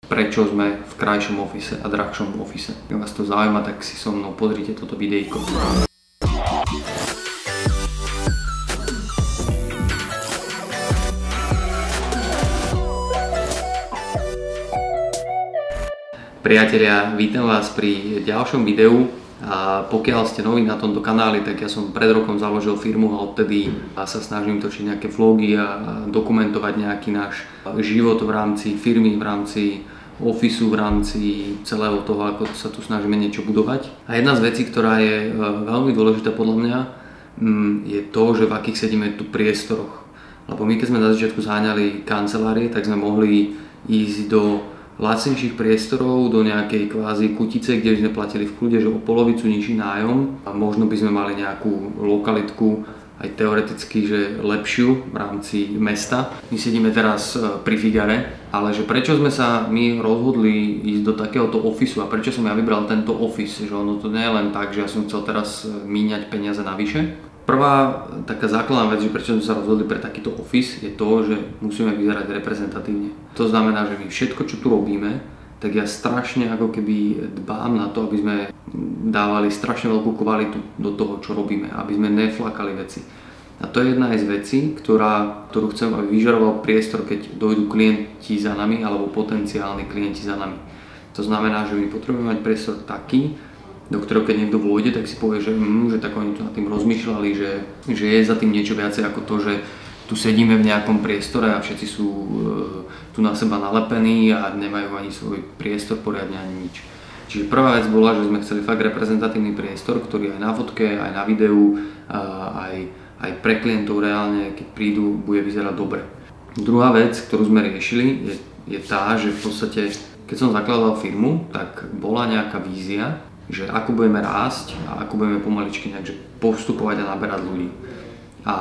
prečo sme v krajšom office a drahšom office. Ak vás to zaujíma, tak si so mnou pozrite toto videjko. Priatelia, vítam vás pri ďalšom videu. A pokiaľ ste noví na tomto kanáli, tak ja som pred rokom založil firmu a odtedy sa snažím točiť nejaké vlogy a dokumentovať nejaký náš život v rámci firmy, v rámci ofisu, v rámci celého toho, ako sa tu snažíme niečo budovať. A jedna z vecí, ktorá je veľmi dôležitá podľa mňa, je to, že v akých sedíme tu priestoroch. Lebo my keď sme na začiatku zháňali kancelárie, tak sme mohli ísť do lacnejších priestorov, do nejakej kvázi kutice, kde sme platili v kľude, že o polovicu nižší nájom a možno by sme mali nejakú lokalitku aj teoreticky, že lepšiu v rámci mesta. My sedíme teraz pri Figare, ale že prečo sme sa my rozhodli ísť do takéhoto ofisu a prečo som ja vybral tento office, že ono to nie je len tak, že ja som chcel teraz míňať peniaze navyše. Prvá taká základná vec, že prečo sme sa rozhodli pre takýto office, je to, že musíme vyzerať reprezentatívne. To znamená, že my všetko, čo tu robíme, tak ja strašne ako keby dbám na to, aby sme dávali strašne veľkú kvalitu do toho, čo robíme, aby sme neflakali veci. A to je jedna z vecí, ktorú chcem, aby vyžaroval priestor, keď dojdú klienti za nami alebo potenciálni klienti za nami. To znamená, že my potrebujeme mať priestor taký, do ktorého keď niekto vôjde, tak si povie, že tak oni tu nad tým rozmýšľali, že je za tým niečo viacej ako to, že tu sedíme v nejakom priestore a všetci sú tu na seba nalepení a nemajú ani svoj priestor poriadne ani nič. Čiže prvá vec bola, že sme chceli fakt reprezentatívny priestor, ktorý aj na fotke, aj na videu, aj pre klientov reálne, keď prídu, bude vyzerať dobre. Druhá vec, ktorú sme riešili, je tá, že v podstate, keď som zakladal firmu, tak bola nejaká vízia, že ako budeme rásť a ako budeme pomaličky nejak postupovať a naberať ľudí. A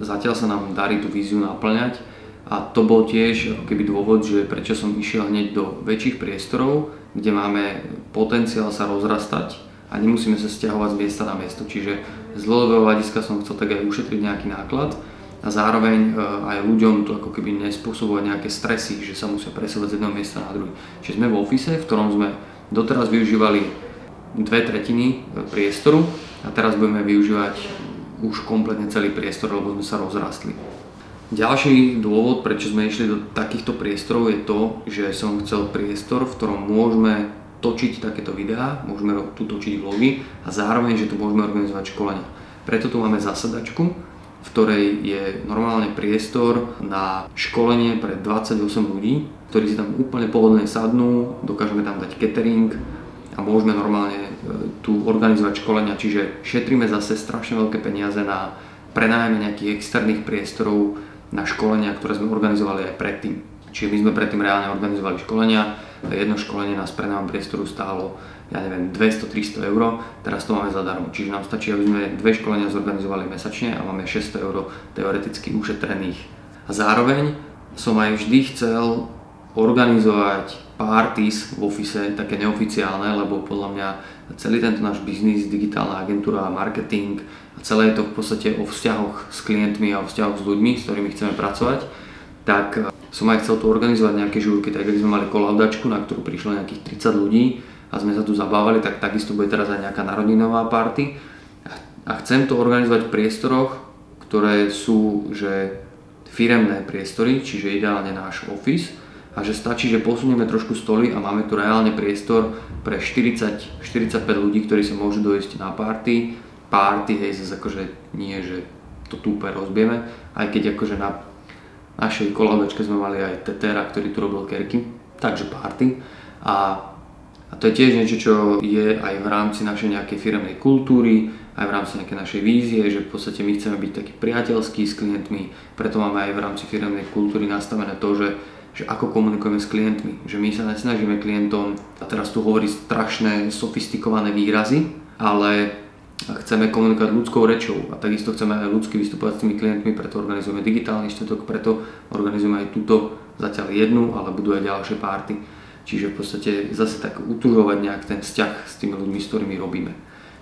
zatiaľ sa nám darí tú víziu naplňať a to bol tiež ako keby dôvod, že prečo som išiel hneď do väčších priestorov, kde máme potenciál sa rozrastať a nemusíme sa sťahovať z miesta na miesto. Čiže z dlhodobého hľadiska som chcel tak aj ušetriť nejaký náklad a zároveň aj ľuďom to ako keby nespôsobovať nejaké stresy, že sa musia presúvať z jedného miesta na druhý. Čiže sme v office, v ktorom sme doteraz využívali 2/3 priestoru a teraz budeme využívať už kompletne celý priestor, lebo sme sa rozrastli. Ďalší dôvod, prečo sme išli do takýchto priestorov, je to, že som chcel priestor, v ktorom môžeme točiť takéto videá, môžeme tu točiť vlogy a zároveň, že tu môžeme organizovať školenia. Preto tu máme zasadačku, v ktorej je normálne priestor na školenie pre 28 ľudí, ktorí si tam úplne pohodlne sadnú, dokážeme tam dať catering, a môžeme normálne tu organizovať školenia, čiže šetríme zase strašne veľké peniaze na prenájme nejakých externých priestorov na školenia, ktoré sme organizovali aj predtým. Čiže my sme predtým reálne organizovali školenia, jedno školenie nás prenájom priestoru stálo, 200-300 eur, teraz to máme zadarmo. Čiže nám stačí, aby sme 2 školenia zorganizovali mesačne a máme 600 eur teoreticky ušetrených. A zároveň som aj vždy chcel organizovať parties v office, také neoficiálne, lebo podľa mňa celý tento náš biznis, digitálna agentúra a marketing a celé je to v podstate o vzťahoch s klientmi a o vzťahoch s ľuďmi, s ktorými chceme pracovať, tak som aj chcel tu organizovať nejaké žúrky, tak ak sme mali kolaudačku, na ktorú prišlo nejakých 30 ľudí a sme sa tu zabávali, tak takisto bude teraz aj nejaká narodeninová party a chcem to organizovať v priestoroch, ktoré sú že firemné priestory, čiže ideálne náš office, a že stačí, že posunieme trošku stoly a máme tu reálne priestor pre 40-45 ľudí, ktorí sa môžu dojsť na party, hej, zase akože nie, že to tu úplne rozbijeme, aj keď akože na našej kolaudačke sme mali aj tetera, ktorý tu robil kerky, takže party. A to je tiež niečo, čo je aj v rámci našej nejakej firemnej kultúry, aj v rámci nejakej našej vízie, že v podstate my chceme byť takí priateľskí s klientmi, preto máme aj v rámci firemnej kultúry nastavené to, že ako komunikujeme s klientmi, že my sa nesnažíme klientom, a teraz tu hovorí strašné sofistikované výrazy, ale chceme komunikovať ľudskou rečou a takisto chceme aj ľudsky vystupovať s tými klientmi, preto organizujeme digitálny štvrtok, preto organizujeme aj túto zatiaľ jednu, ale budú aj ďalšie party. Čiže v podstate zase tak utužovať nejak ten vzťah s tými ľuďmi, s ktorými robíme.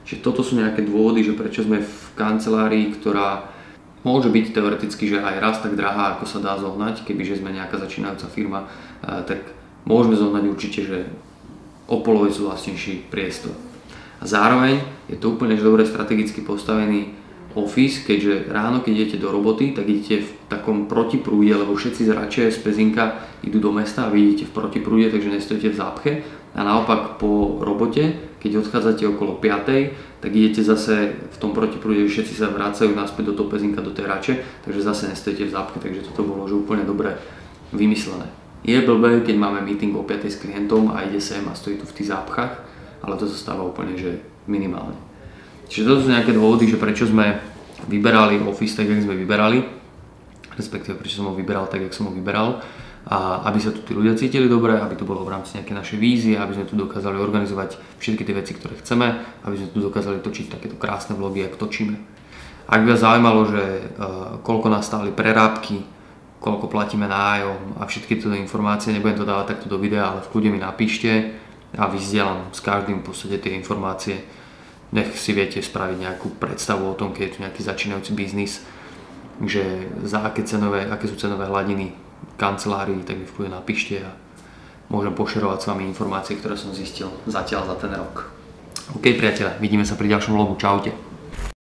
Čiže toto sú nejaké dôvody, že prečo sme v kancelárii, ktorá môže byť teoreticky, že aj raz tak drahá, ako sa dá zohnať, kebyže sme nejaká začínajúca firma, tak môžeme zohnať určite, že o polovicu lacnejší priestor. A zároveň je to úplne dobre strategicky postavený office, keďže ráno, keď idete do roboty, tak idete v takom protiprúde, lebo všetci z Rače, z Pezinka idú do mesta a vy idete v protiprúde, takže nestojíte v zápche. A naopak po robote, keď odchádzate okolo 5, tak idete zase v tom protiprúde, že všetci sa vracajú naspäť do toho Pezinka, do tej Rače, takže zase nestojíte v zápche, takže toto bolo že úplne dobre vymyslené. Je blbé, keď máme meeting o 5 s klientom a ide sem a stojí tu v tých zápchách, ale to zostáva úplne že minimálne. Čiže to sú nejaké dôvody, že prečo sme vyberali Office tak, jak sme vyberali, respektíve prečo som ho vyberal tak, jak som ho vyberal, a aby sa tu tí ľudia cítili dobre, aby to bolo v rámci nejaké našej vízie, aby sme tu dokázali organizovať všetky tie veci, ktoré chceme, aby sme tu dokázali točiť takéto krásne vlogy, jak točíme. Ak by vás zaujímalo, že koľko nás stáli prerábky, koľko platíme nájom a všetky tieto informácie, nebudem to dávať takto do videa, ale v kľude mi napíšte a vyzdielam s každým v podstate tie informácie. Nech si viete spraviť nejakú predstavu o tom, keď je tu nejaký začínajúci biznis, že za aké sú cenové hladiny kancelárií, tak mi v kľude napíšte a môžem pošerovať s vami informácie, ktoré som zistil zatiaľ za ten rok. OK priatelia, vidíme sa pri ďalšom vlogu, čaute.